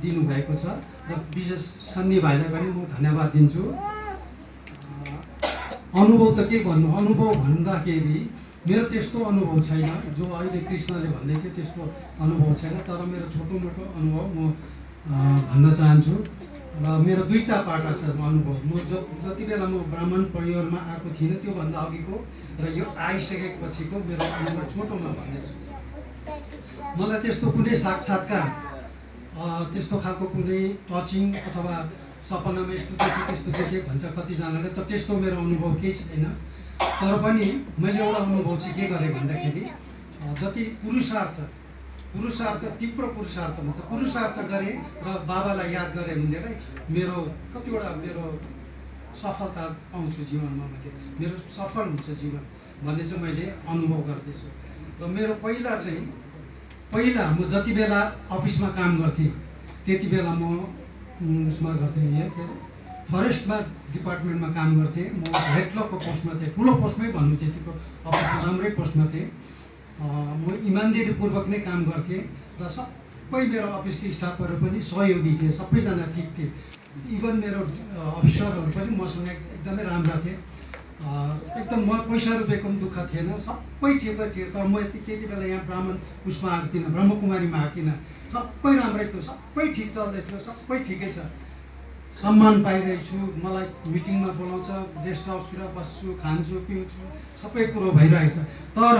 दिनुभएको छ र विशेष सन्नी भाइलाई पनि म धन्यवाद दिन्छु। अनुभव त के भन्नु, अनुभव भन्दाखेरि मेरो त्यस्तो अनुभव छैन जो अहिले कृष्णले भन्दै थियो त्यस्तो अनुभव छैन, तर मेरो छोटो मोटो अनुभव म भन्न चाहन्छु। र मेरो दुईवटा पाटा छ अनुभव। म जति बेला म ब्राह्मण परिवारमा आएको थिइनँ त्योभन्दा अघिको र यो आइसकेपछिको मेरो अनुभव छोटोमा भन्दैछु। मलाई त्यस्तो कुनै साक्षात्कार त्यस्तो खालको कुनै टचिङ अथवा सपनामा यस्तो देखेँ त्यस्तो देखेँ भन्छ कतिजनाले, त त्यस्तो मेरो अनुभव केही छैन। तर पनि मैले एउटा अनुभव चाहिँ के गरेँ भन्दाखेरि जति पुरुषार्थ तीव्र पुरुषार्थ भन्छ, पुरुषार्थ गरेँ र बाबालाई याद गरेँ भनेदेखि मेरो कतिवटा मेरो सफलता पाउँछु जीवनमा, मेरो सफल हुन्छ जीवन भन्ने चाहिँ मैले अनुभव गर्दैछु। र मेरो पहिला म जति बेला अफिसमा काम गर्थेँ त्यति बेला म उसमा गर्थेँ के फरेस्टमा डिपार्टमेन्टमा काम गर्थेँ। म हेड क्लर्कको पोस्टमा थिएँ, ठुलो पोस्टमै भन्नु त्यतिको अफिसमा राम्रै पोस्टमा थिएँ। म इमान्दारीपूर्वक नै काम गर्थेँ र सबै मेरो अफिसको स्टाफहरू पनि सहयोगी थिए, सबैजना ठिक थिए। इभन मेरो अफिसरहरू पनि मसँग एकदमै राम्रा थिए। एकदम म पैसा रुपियाँको पनि दुःख थिएन, सबै ठिकै थियो। तर म त्यति बेला यहाँ ब्राह्मण उसमा आएको थिइनँ, ब्रह्मकुमारीमा आएको थिइनँ। सबै राम्रै थियो, सबै ठिक चल्दै थियो, सबै ठिकै छ, सम्मान पाइरहेछु। मलाई मिटिङमा बोलाउँछ, गेस्ट हाउसतिर बस्छु, खान्छु पिउँछु, सबै कुरो भइरहेछ। तर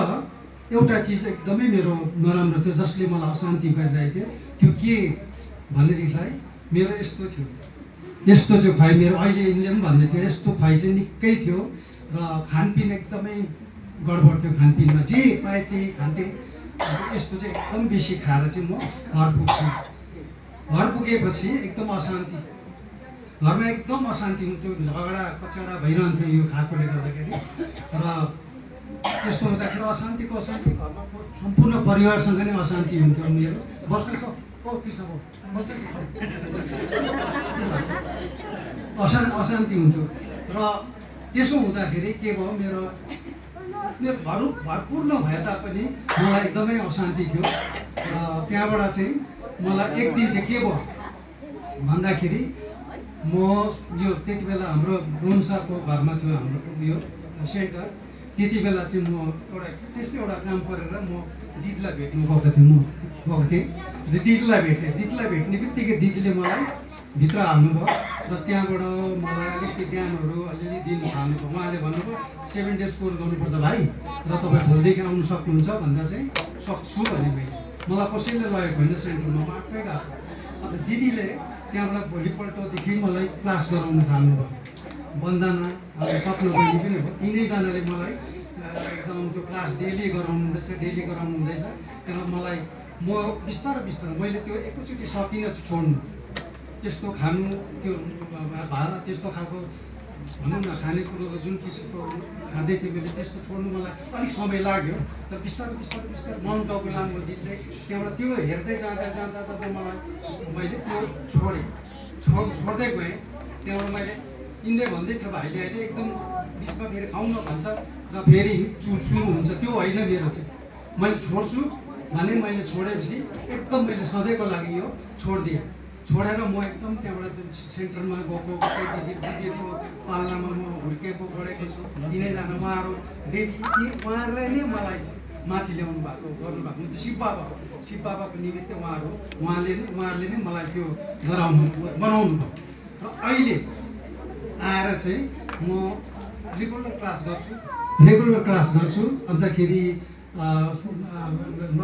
एउटा चिज एकदमै मेरो नराम्रो थियो जसले मलाई अशान्ति गरिरहेको थियो। त्यो के भनेदेखिलाई मेरो यस्तो थियो, यस्तो चाहिँ खुवाइ मेरो अहिले यिनले पनि भन्दै थियो, यस्तो खुवाइ चाहिँ निकै थियो र खानपिन एकदमै गडबड थियो। खानपिनमा जे पाएँ त्यही खान्थेँ। यस्तो चाहिँ एकदम बेसी खाएर चाहिँ म घर पुग्थेँ। घर पुगेपछि एकदम अशान्ति, घरमा एकदम अशान्ति हुन्थ्यो, झगडा कचडा भइरहन्थ्यो यो खाएकोले गर्दाखेरि। र यस्तो हुँदाखेरि अशान्तिको अशान्ति घरमा सम्पूर्ण परिवारसँग नै अशान्ति हुन्थ्यो मेरो। बस्नुहोस् कृष्ण अशान्ति हुन्थ्यो। र त्यसो हुँदाखेरि के भयो, मेरो भरपूर नभए तापनि मलाई एकदमै अशान्ति थियो। र त्यहाँबाट चाहिँ मलाई एक दिन चाहिँ के भयो भन्दाखेरि म यो त्यति बेला हाम्रो लोन्साको घरमा थियो हाम्रो यो सेन्टर। त्यति बेला चाहिँ म त्यस्तै एउटा काम परेर म दिदीलाई भेट्नु गएको थिएँ। दिदीलाई भेट्ने बित्तिकै दिदीले मलाई भित्र हाल्नुभयो र त्यहाँबाट मलाई अलिकति ज्ञानहरू अलिअलि दिनु थाल्नुभयो। उहाँले भन्नुभयो 7 डेज कोर्स गर्नुपर्छ भाइ र तपाईँ भोलिदेखि आउनु सक्नुहुन्छ भन्दा चाहिँ सक्छु भने मलाई कसैले लगेको होइन सेन्टरमा, म आफै गएको। अन्त दिदीले त्यहाँबाट भोलिपल्टदेखि मलाई क्लास गराउनु थाल्नुभयो। वन्दना सपना बहिनी पनि हो, तिनैजनाले मलाई एकदम त्यो क्लास डेली गराउनु हुँदैछ। त्यहाँ मलाई म बिस्तारै मैले त्यो एकैचोटि सकिनँ छोड्नु, त्यस्तो खानु त्यो त्यस्तो खालको भनौँ न खानेकुरो जुन किसिमको खाँदै थिएँ मैले त्यस्तो छोड्नु मलाई अलिक समय लाग्यो। तर बिस्तारै माउन्ट टाउको लामो दिँदै त्यहाँबाट त्यो हेर्दै जाँदा मैले त्यो छोड्दै गएँ। त्यहाँबाट मैले यिनले भन्दै थियो भाइले अहिले एकदम बिचमा फेरि खाउँ न भन्छ र फेरि सुरु हुन्छ, त्यो होइन मेरो चाहिँ। मैले छोड्छु भने मैले छोडेपछि एकदम मैले सधैँको लागि यो छोडिदिएँ। छोडेर म एकदम त्यहाँबाट सेन्टरमा गएको दिदीको पाल्नामा म हुर्केको बढेको छु। तिनैजना उहाँहरूले नै मलाई माथि ल्याउनु भएको गर्नुभएको। शिव बाबाको निमित्त उहाँहरूले नै मलाई त्यो बनाउनु भयो। र अहिले आएर चाहिँ म रेगुलर क्लास गर्छु। अन्तखेरि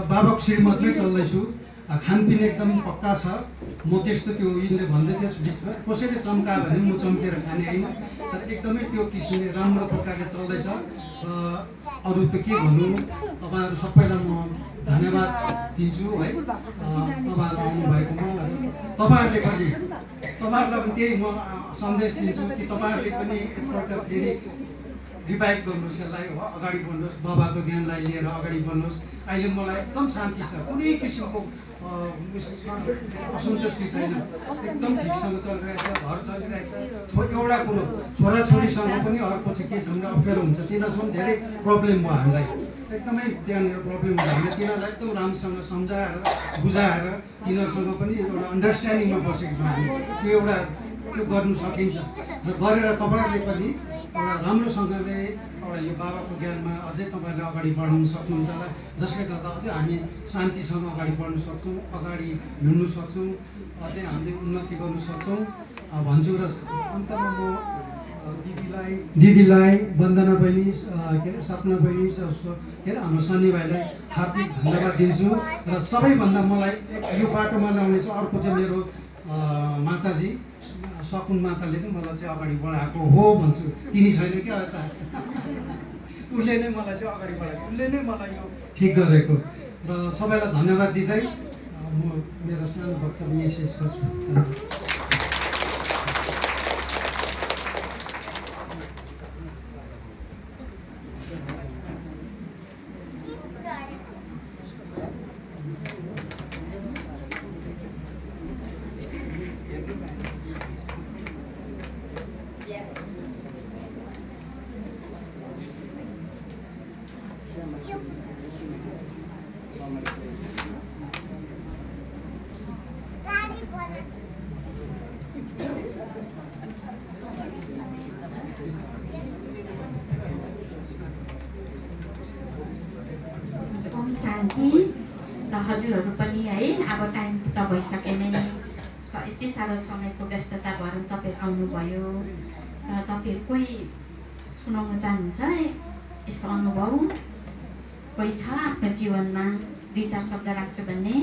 बाबाको श्रीमतमै चल्दैछु। खानपिन एकदम पक्का छ। म त्यस्तो त्यो यिनले भन्दै थियो कसैले चम्कायो भने म चम्केर खाने होइन, तर एकदमै त्यो किसिमले राम्रो प्रकारले चल्दैछ। र अरू त के भन्नु, तपाईँहरू सबैलाई म धन्यवाद दिन्छु है, तपाईँहरू आउनुभएकोमा। तपाईँहरूलाई पनि त्यही म सन्देश दिन्छु कि तपाईँहरूले पनि एकपल्ट फेरि रिभाइभ गर्नुहोस्, यसलाई अगाडि बढ्नुहोस्, बाबाको ज्ञानलाई लिएर अगाडि बढ्नुहोस्। अहिले मलाई एकदम शान्ति छ, कुनै किसिमको असन्तुष्टि छैन, एकदम ठिकसँग चलिरहेछ, घर चलिरहेछ। एउटा कुरो छोराछोरीसँग पनि अर्को चाहिँ के छ भने अप्ठ्यारो हुन्छ, तिनीहरूसँग धेरै प्रब्लम भयो हामीलाई, एकदमै त्यहाँनिर प्रब्लम हुन्छ। हामीले तिनीहरूलाई एकदम राम्रोसँग सम्झाएर बुझाएर तिनीहरूसँग पनि एउटा अन्डरस्ट्यान्डिङमा बसेको छौँ हामी। त्यो एउटा त्यो गर्नु सकिन्छ र गरेर तपाईँहरूले पनि एउटा राम्रोसँगले एउटा यो बाबाको ज्ञानमा अझै तपाईँहरूले अगाडि बढाउनु सक्नुहुन्छ होला, जसले गर्दा अझै हामी शान्तिसँग अगाडि बढ्न सक्छौँ, अगाडि हिँड्नु सक्छौँ, अझै हामीले उन्नति गर्नु सक्छौँ भन्छु। र अन्तमा म दिदीलाई वन्दना बहिनी के अरे सपना बहिनी के अरे हाम्रो सन्नी भाइलाई हार्दिक धन्यवाद दिन्छु। र सबैभन्दा मलाई यो बाटोमा ल्याउने चाहिँ अर्को चाहिँ मेरो माताजी सकुन माताले नै मलाई चाहिँ अगाडि बढाएको हो भन्छु। तिनी छैन क्या यता उसले नै मलाई चाहिँ अगाडि बढाएको, उसले नै मलाई यो ठिक गरेको। र सबैलाई धन्यवाद दिँदै म मेरो सानो वक्तव्य यही शेष गर्छु। ओम शान्ति। र हजुरहरू पनि है अब टाइम त भइसके नै, यति साह्रो समयको व्यस्तता भएर तपाईँ आउनुभयो र तपाईँहरू कोही सुनाउन चाहनुहुन्छ यस्तो अनुभव कोही छ आफ्नो जीवनमा 2-4 शब्द राख्छु भन्ने?